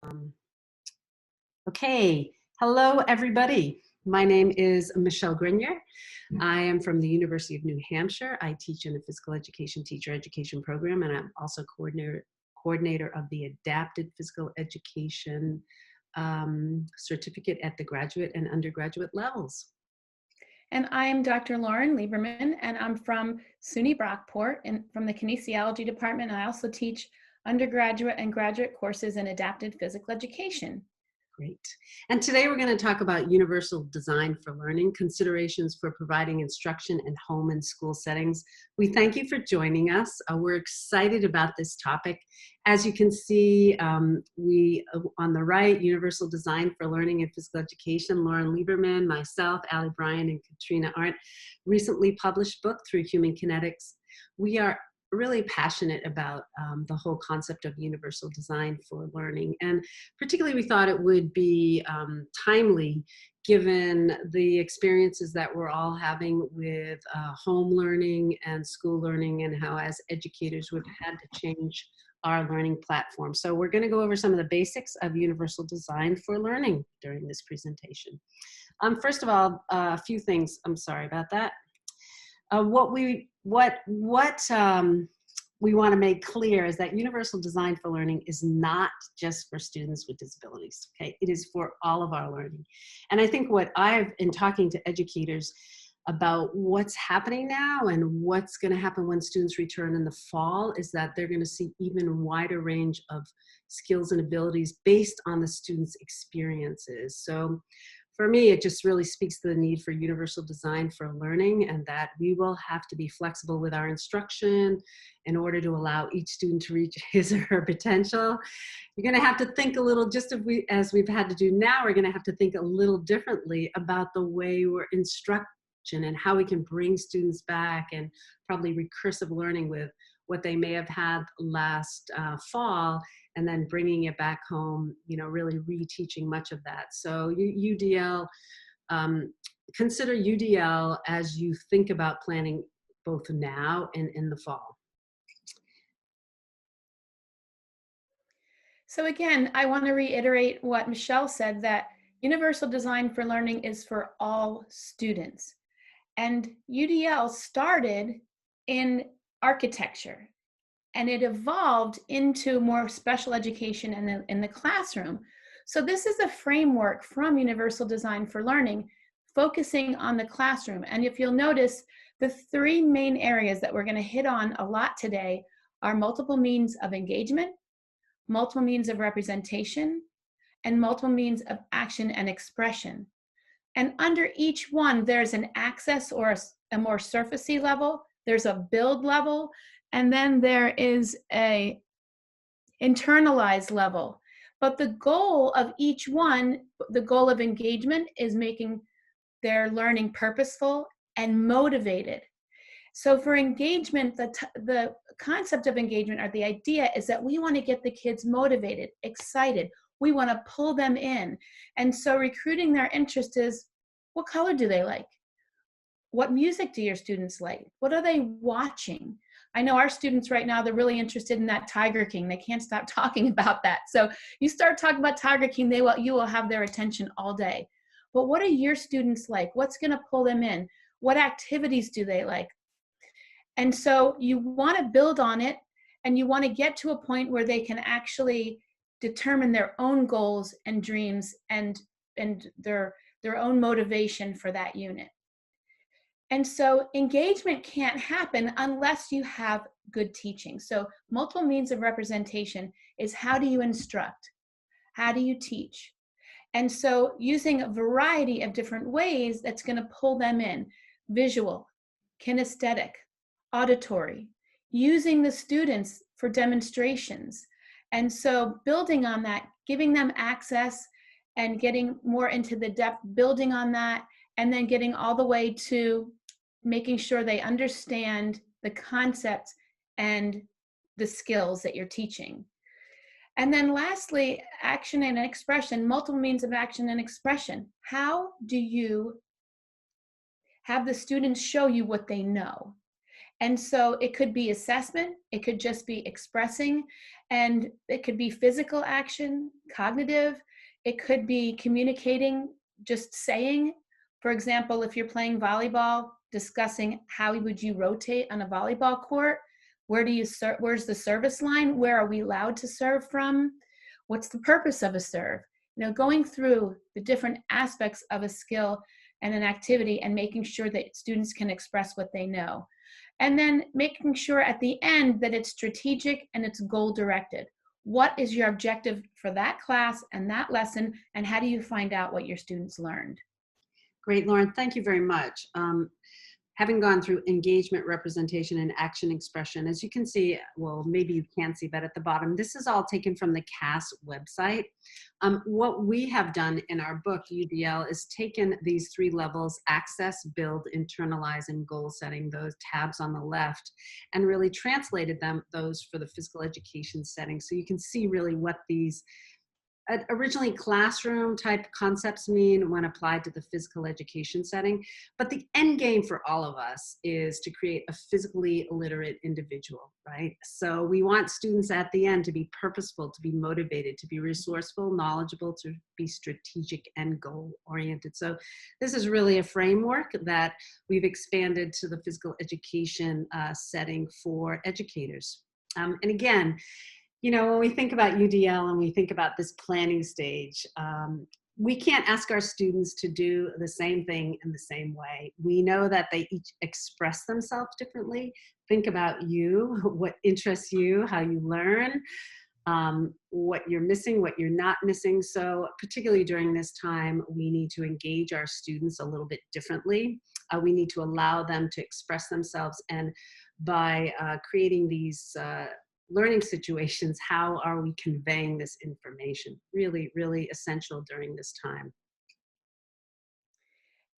Um, okay, hello everybody. My name is Michelle Grenier. I am from the University of New Hampshire. I teach in a physical education teacher education program, and I'm also coordinator of the adapted physical education certificate at the graduate and undergraduate levels. And I'm Dr. Lauren Lieberman, and I'm from SUNY Brockport and from the kinesiology department. I also teach undergraduate and graduate courses in adapted physical education. Great. And today we're going to talk about universal design for learning, considerations for providing instruction in home and school settings. We thank you for joining us. We're excited about this topic. As you can see, on the right, Universal Design for Learning in Physical Education, Lauren Lieberman, myself, Allie Bryan, and Katrina Arndt, recently published book through Human Kinetics. We are really passionate about the whole concept of universal design for learning. And particularly we thought it would be timely given the experiences that we're all having with home learning and school learning, and how as educators we've had to change our learning platform. So we're going to go over some of the basics of universal design for learning during this presentation. First of all, a few things. I'm sorry about that. What we want to make clear is that universal design for learning is not just for students with disabilities. Okay, it is for all of our learning. And I think what I've been talking to educators about what's happening now and what's going to happen when students return in the fall is that they're going to see even wider range of skills and abilities based on the students' experiences. So for me, it just really speaks to the need for universal design for learning, and that we will have to be flexible with our instruction in order to allow each student to reach his or her potential. You're going to have to think a little, just as we've had to do now, we're going to have to think a little differently about the way we're instruction and how we can bring students back, and probably recursive learning with what they may have had last fall, and then bringing it back home, really reteaching much of that. So UDL, consider UDL as you think about planning both now and in the fall. So again, I want to reiterate what Michelle said, that universal design for learning is for all students. And UDL started in architecture, and it evolved into more special education in the classroom. So this is a framework from Universal Design for Learning, focusing on the classroom. And if you'll notice, the three main areas that we're going to hit on a lot today are multiple means of engagement, multiple means of representation, and multiple means of action and expression. And under each one, there's an access or a more surfacey level, there's a build level, and then there is a internalized level. But the goal of each one, the goal of engagement, is making their learning purposeful and motivated. So for engagement, the concept of engagement, or the idea, is that we want to get the kids motivated, excited. We want to pull them in. And so recruiting their interest is, what color do they like? What music do your students like? What are they watching? I know our students right now, they're really interested in that Tiger King. They can't stop talking about that. So you start talking about Tiger King, you will have their attention all day. But what are your students like? What's going to pull them in? What activities do they like? And so you want to build on it, and you want to get to a point where they can actually determine their own goals and dreams and their own motivation for that unit. And so engagement can't happen unless you have good teaching. So multiple means of representation is, how do you instruct? How do you teach? And so using a variety of different ways that's going to pull them in: visual, kinesthetic, auditory, using the students for demonstrations. And so building on that, giving them access and getting more into the depth, building on that, and then getting all the way to making sure they understand the concepts and the skills that you're teaching. And then lastly, action and expression, multiple means of action and expression. How do you have the students show you what they know? And so it could be assessment, it could just be expressing, and it could be physical action, cognitive, it could be communicating, just saying. For example, if you're playing volleyball, discussing how would you rotate on a volleyball court? Where do you serve? Where's the service line? Where are we allowed to serve from? What's the purpose of a serve? You know, going through the different aspects of a skill and an activity and making sure that students can express what they know. And then making sure at the end that it's strategic and it's goal directed. What is your objective for that class and that lesson, and how do you find out what your students learned? Great, Lauren. Thank you very much. Having gone through engagement, representation, and action expression, as you can see, well, maybe you can't see, but at the bottom, this is all taken from the CAS website. What we have done in our book, UDL, is taken these 3 levels: access, build, internalize, and goal setting, those tabs on the left, and really translated those for the physical education setting. So you can see really what these originally classroom type concepts mean when applied to the physical education setting. But the end game for all of us is to create a physically literate individual, right? So we want students at the end to be purposeful, to be motivated, to be resourceful, knowledgeable, to be strategic and goal oriented. So this is really a framework that we've expanded to the physical education setting for educators. And again, you know, when we think about UDL and we think about this planning stage, we can't ask our students to do the same thing in the same way. We know that they each express themselves differently. Think about you, what interests you, how you learn, what you're missing, what you're not missing. So particularly during this time, we need to engage our students a little bit differently. We need to allow them to express themselves, and by creating these learning situations, how are we conveying this information? Really, really essential during this time.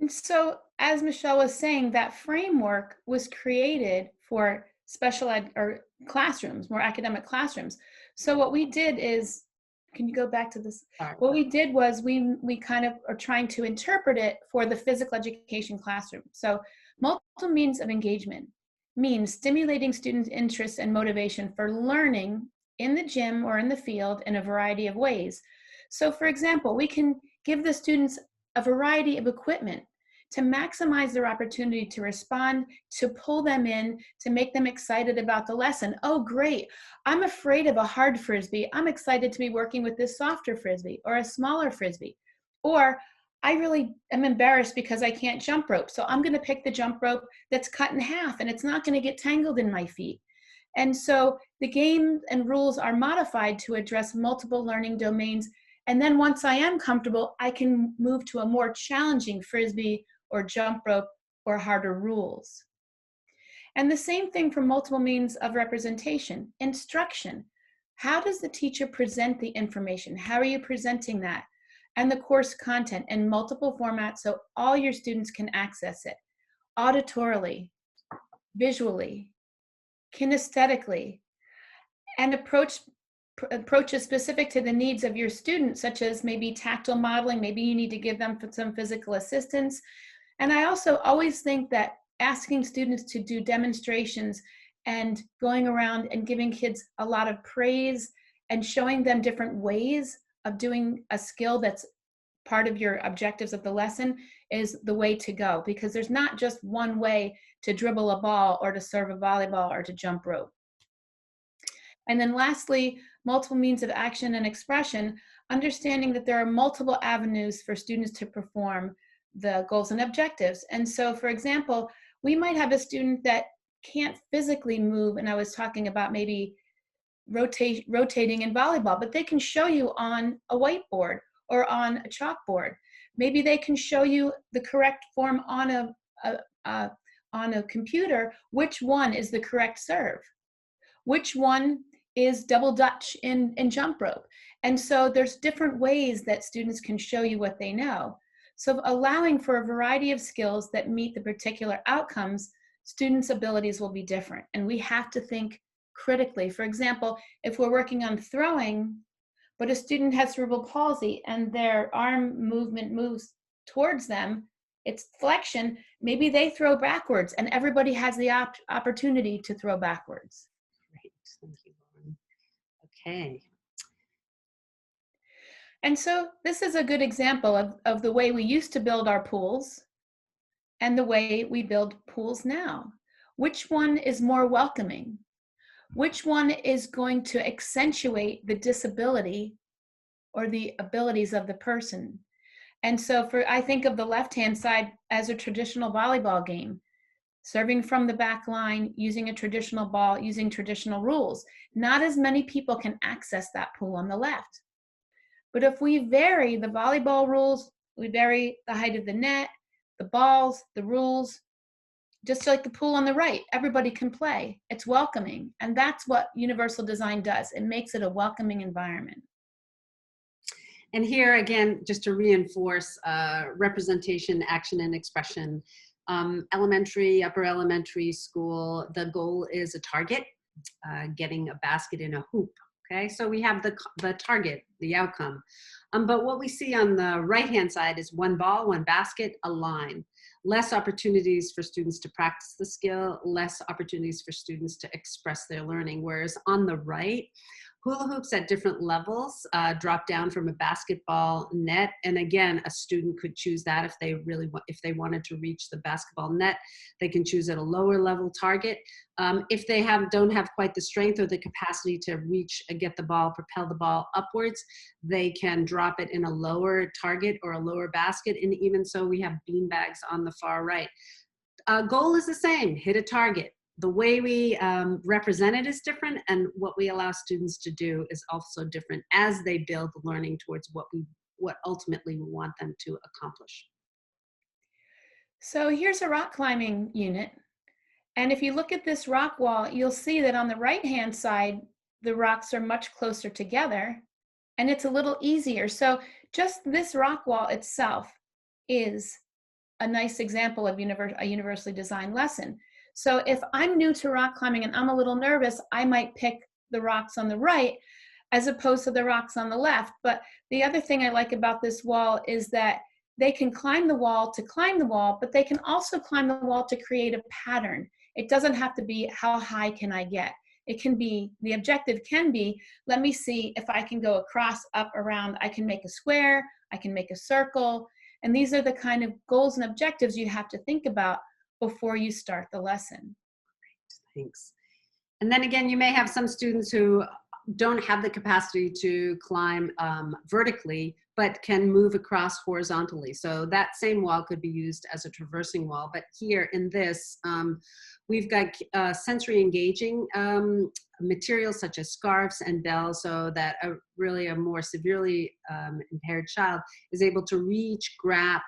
And so, as Michelle was saying, that framework was created for special ed or classrooms, more academic classrooms. So what we did is, can you go back to this? Sorry. What we did was we kind of are trying to interpret it for the physical education classroom. So multiple means of engagement means stimulating students' interest and motivation for learning in the gym or in the field in a variety of ways. So for example, we can give the students a variety of equipment to maximize their opportunity to respond, to pull them in, to make them excited about the lesson. Oh, great. I'm afraid of a hard Frisbee. I'm excited to be working with this softer Frisbee or a smaller Frisbee. Or I really am embarrassed because I can't jump rope. So I'm going to pick the jump rope that's cut in half and it's not going to get tangled in my feet. And so the game and rules are modified to address multiple learning domains. And then once I am comfortable, I can move to a more challenging Frisbee or jump rope or harder rules. And the same thing for multiple means of representation. Instruction. How does the teacher present the information? How are you presenting that? And the course content in multiple formats so all your students can access it. Auditorily, visually, kinesthetically, and approaches specific to the needs of your students, such as maybe tactile modeling. Maybe you need to give them some physical assistance. And I also always think that asking students to do demonstrations and going around and giving kids a lot of praise and showing them different ways of doing a skill that's part of your objectives of the lesson is the way to go, because there's not just one way to dribble a ball or to serve a volleyball or to jump rope. And then lastly, multiple means of action and expression, understanding that there are multiple avenues for students to perform the goals and objectives. And so, for example, we might have a student that can't physically move, and I was talking about maybe rotating in volleyball, but they can show you on a whiteboard or on a chalkboard. Maybe they can show you the correct form on a computer, which one is the correct serve, which one is double Dutch in jump rope. And so there's different ways that students can show you what they know. So allowing for a variety of skills that meet the particular outcomes, students' abilities will be different. And we have to think critically. For example, if we're working on throwing, but a student has cerebral palsy and their arm movement moves towards them, it's flexion, maybe they throw backwards and everybody has the opportunity to throw backwards. Great. Thank you, Lauren. Okay. And so this is a good example of the way we used to build our pools and the way we build pools now. Which one is more welcoming? Which one is going to accentuate the disability or the abilities of the person? And so I think of the left-hand side as a traditional volleyball game, serving from the back line, using a traditional ball, using traditional rules. Not as many people can access that pool on the left. But if we vary the volleyball rules, we vary the height of the net, the balls, the rules, just like the pool on the right, everybody can play. It's welcoming. And that's what universal design does. It makes it a welcoming environment. And here again, just to reinforce representation, action, and expression. Elementary, upper elementary school, the goal is a target, getting a basket in a hoop. Okay, so we have the target, the outcome. But what we see on the right-hand side is one ball, one basket, a line. Less opportunities for students to practice the skill, less opportunities for students to express their learning. Whereas on the right, hula hoops at different levels drop down from a basketball net, and again, a student could choose that if they wanted to reach the basketball net, they can choose at a lower level target. If they don't have quite the strength or the capacity to reach, get the ball, propel the ball upwards, they can drop it in a lower target or a lower basket. And even so, we have bean bags on the far right. Goal is the same: hit a target. The way we represent it is different, and what we allow students to do is also different as they build learning towards what ultimately we want them to accomplish. So here's a rock climbing unit. And if you look at this rock wall, you'll see that on the right-hand side, the rocks are much closer together and it's a little easier. So just this rock wall itself is a nice example of a universally designed lesson. So if I'm new to rock climbing and I'm a little nervous, I might pick the rocks on the right as opposed to the rocks on the left. But the other thing I like about this wall is that they can climb the wall to climb the wall, but they can also climb the wall to create a pattern. It doesn't have to be how high can I get. It can be, the objective can be, let me see if I can go across, up, around. I can make a square, I can make a circle. And these are the kind of goals and objectives you have to think about before you start the lesson. Thanks. And then again, you may have some students who don't have the capacity to climb vertically, but can move across horizontally. So that same wall could be used as a traversing wall. But here in this, we've got sensory engaging materials such as scarves and bells, so that really a more severely impaired child is able to reach, grasp,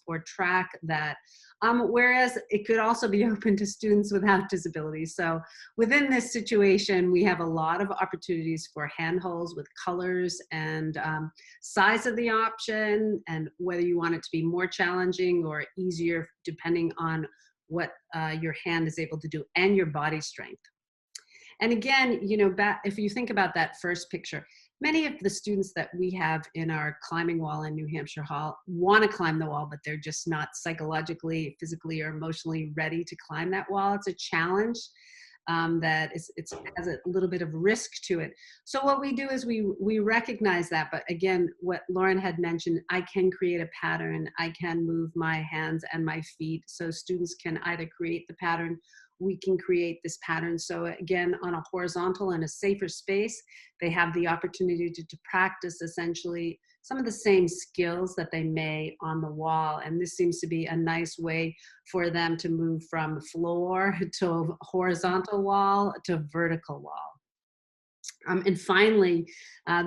or track that. Whereas it could also be open to students without disabilities. So within this situation, we have a lot of opportunities for handholds with colors and size of the option, and whether you want it to be more challenging or easier depending on what your hand is able to do and your body strength. And again, if you think about that first picture, many of the students that we have in our climbing wall in New Hampshire Hall want to climb the wall, but they're just not psychologically, physically, or emotionally ready to climb that wall. It's a challenge that has a little bit of risk to it. So what we do is we recognize that, but again, what Lauren had mentioned, I can create a pattern, I can move my hands and my feet, so students can either create the pattern, we can create this pattern. So again, on a horizontal and a safer space, they have the opportunity to practice essentially some of the same skills that they may on the wall. And this seems to be a nice way for them to move from floor to horizontal wall to vertical wall. And finally,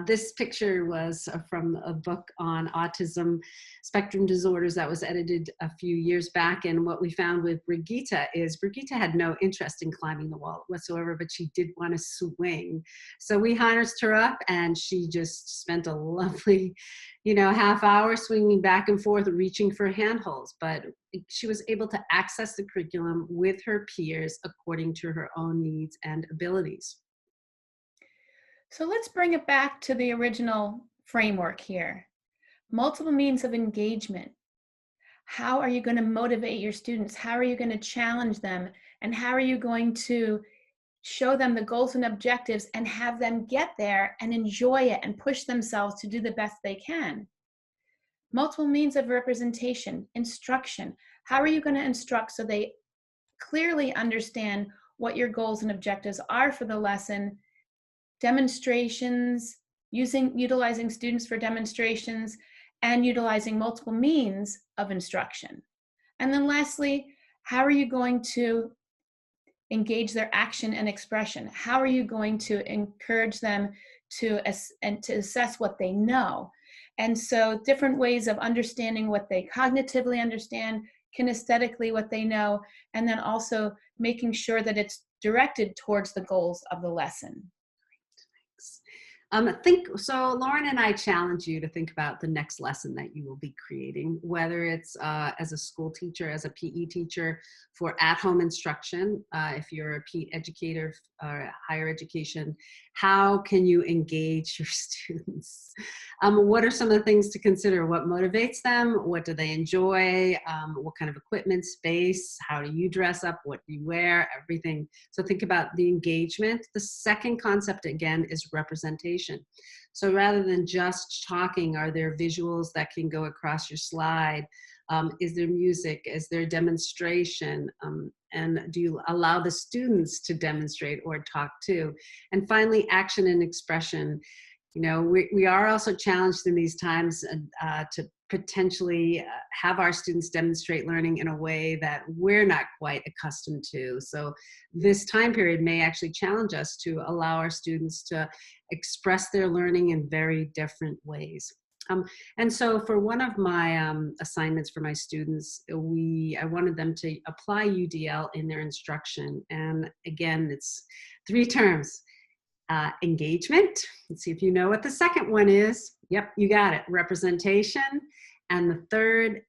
this picture was from a book on autism spectrum disorders that was edited a few years back. And what we found with Brigitte had no interest in climbing the wall whatsoever, but she did want to swing. So we harnessed her up and she just spent a lovely, half hour swinging back and forth, reaching for handholds. But she was able to access the curriculum with her peers according to her own needs and abilities. So let's bring it back to the original framework here. Multiple means of engagement. How are you going to motivate your students? How are you going to challenge them? And how are you going to show them the goals and objectives and have them get there and enjoy it and push themselves to do the best they can? Multiple means of representation, instruction. How are you going to instruct so they clearly understand what your goals and objectives are for the lesson? Demonstrations, utilizing students for demonstrations, and utilizing multiple means of instruction. And then lastly, how are you going to engage their action and expression? How are you going to encourage them to assess what they know? And so different ways of understanding what they cognitively understand, kinesthetically what they know, and then also making sure that it's directed towards the goals of the lesson. Lauren and I challenge you to think about the next lesson that you will be creating, whether it's as a school teacher, as a PE teacher, for at-home instruction, if you're a PE educator or higher education. How can you engage your students? What are some of the things to consider? What motivates them? What do they enjoy? What kind of equipment, space? How do you dress up? What do you wear? Everything. So think about the engagement. The second concept, again, is representation. So rather than just talking, are there visuals that can go across your slide? Is there music? Is there demonstration? And do you allow the students to demonstrate or talk too? And finally, action and expression. You know, we are also challenged in these times to potentially have our students demonstrate learning in a way that we're not quite accustomed to. So this time period may actually challenge us to allow our students to express their learning in very different ways. And so for one of my assignments for my students, I wanted them to apply UDL in their instruction. And again, it's 3 terms. Engagement. Let's see if you know what the second one is. Yep, you got it. Representation. And the third,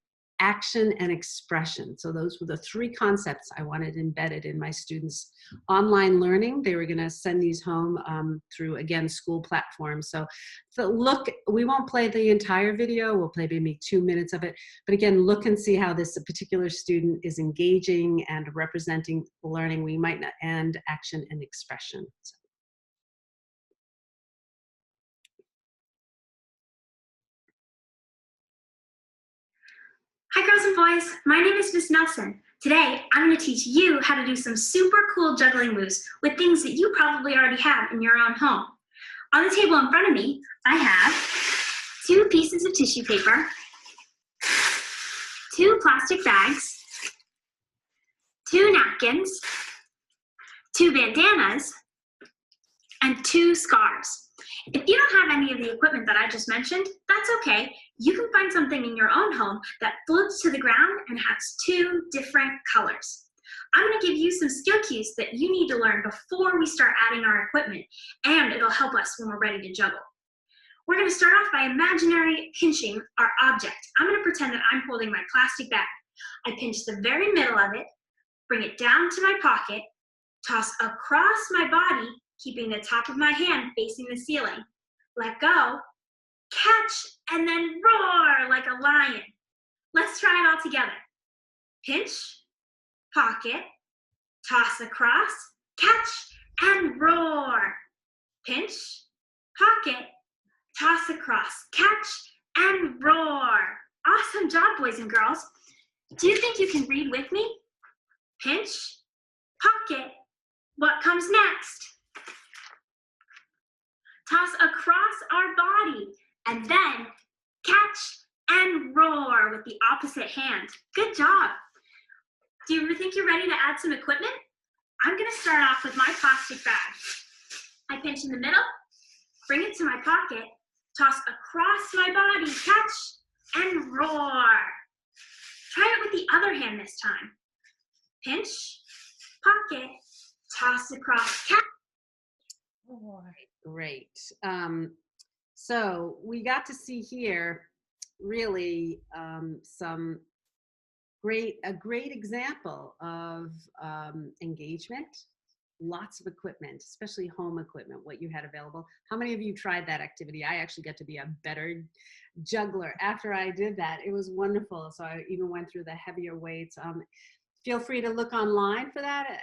action and expression. So those were the 3 concepts I wanted embedded in my students' online learning. They were going to send these home through, again, school platforms. So look, we won't play the entire video. We'll play maybe 2 minutes of it. But again, look and see how this particular student is engaging and representing learning. We might not end action and expression. So. Hi girls and boys, my name is Miss Nelson. Today, I'm going to teach you how to do some super cool juggling moves with things that you probably already have in your own home. On the table in front of me, I have 2 pieces of tissue paper, 2 plastic bags, 2 napkins, 2 bandanas, and 2 scarves. If you don't have any of the equipment that I just mentioned, that's okay. You can find something in your own home that floats to the ground and has 2 different colors. I'm going to give you some skill cues that you need to learn before we start adding our equipment, and it'll help us when we're ready to juggle. We're going to start off by imaginary pinching our object. I'm going to pretend that I'm holding my plastic bag. I pinch the very middle of it, bring it down to my pocket, toss across my body, keeping the top of my hand facing the ceiling. Let go, catch, and then roar like a lion. Let's try it all together. Pinch, pocket, toss across, catch, and roar. Pinch, pocket, toss across, catch, and roar. Awesome job, boys and girls. Do you think you can read with me? Pinch, pocket, what comes next? Toss across our body, and then catch and roar with the opposite hand. Good job. Do you think you're ready to add some equipment? I'm going to start off with my plastic bag. I pinch in the middle, bring it to my pocket, toss across my body, catch, and roar. Try it with the other hand this time. Pinch, pocket, toss across, catch. Great. So we got to see here really a great example of engagement lots of equipment, especially home equipment, what you had available. How many of you tried that activity? I actually got to be a better juggler after I did that. It was wonderful. So I even went through the heavier weights. Feel free to look online for that,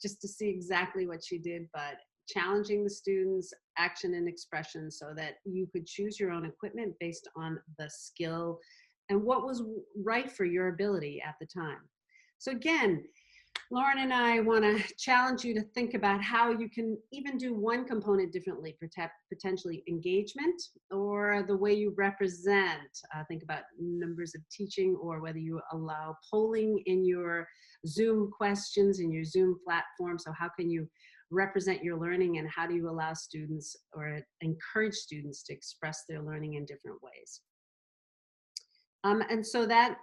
just to see exactly what she did, but challenging the students' action and expression so that you could choose your own equipment based on the skill and what was right for your ability at the time. So again, Lauren and I want to challenge you to think about how you can even do one component differently, potentially engagement or the way you represent. Think about numbers of teaching, or whether you allow polling in your Zoom questions, in your Zoom platform. So how can you represent your learning, and how do you allow students or encourage students to express their learning in different ways? And so that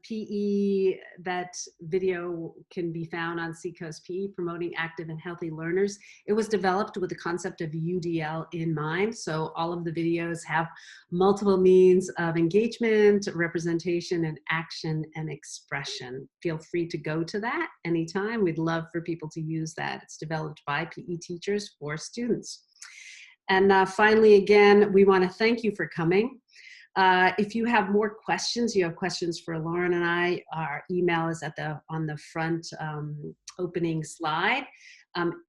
PE, that video can be found on Seacoast PE, Promoting Active and Healthy Learners. It was developed with the concept of UDL in mind. So all of the videos have multiple means of engagement, representation, and action and expression. Feel free to go to that anytime. We'd love for people to use that. It's developed by PE teachers for students. And finally, again, we want to thank you for coming. If you have more questions, you have questions for Lauren and I, our email is on the front opening slide.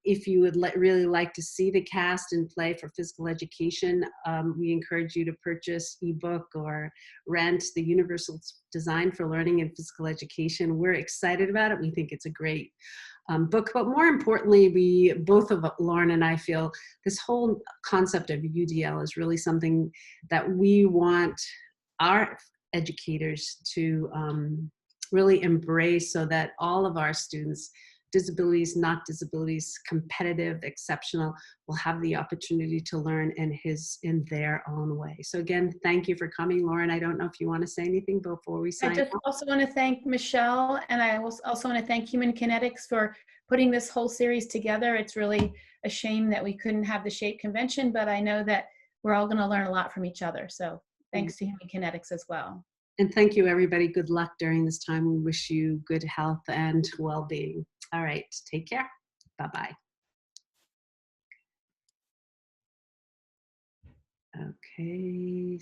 If you would really like to see the cast and play for physical education, we encourage you to purchase ebook or rent the Universal Design for Learning in Physical Education. We're excited about it. We think it's a great book, but more importantly, both of Lauren and I feel this whole concept of UDL is really something that we want our educators to really embrace, so that all of our students, disabilities, not disabilities, competitive, exceptional, will have the opportunity to learn in their own way. So again, thank you for coming. Lauren, I don't know if you want to say anything before we sign I just also want to thank Michelle, and I also want to thank Human Kinetics for putting this whole series together. It's really a shame that we couldn't have the SHAPE convention, but I know that we're all going to learn a lot from each other. So thanks to Human Kinetics as well. And thank you, everybody. Good luck during this time. We wish you good health and well-being. All right, take care. Bye-bye. Okay.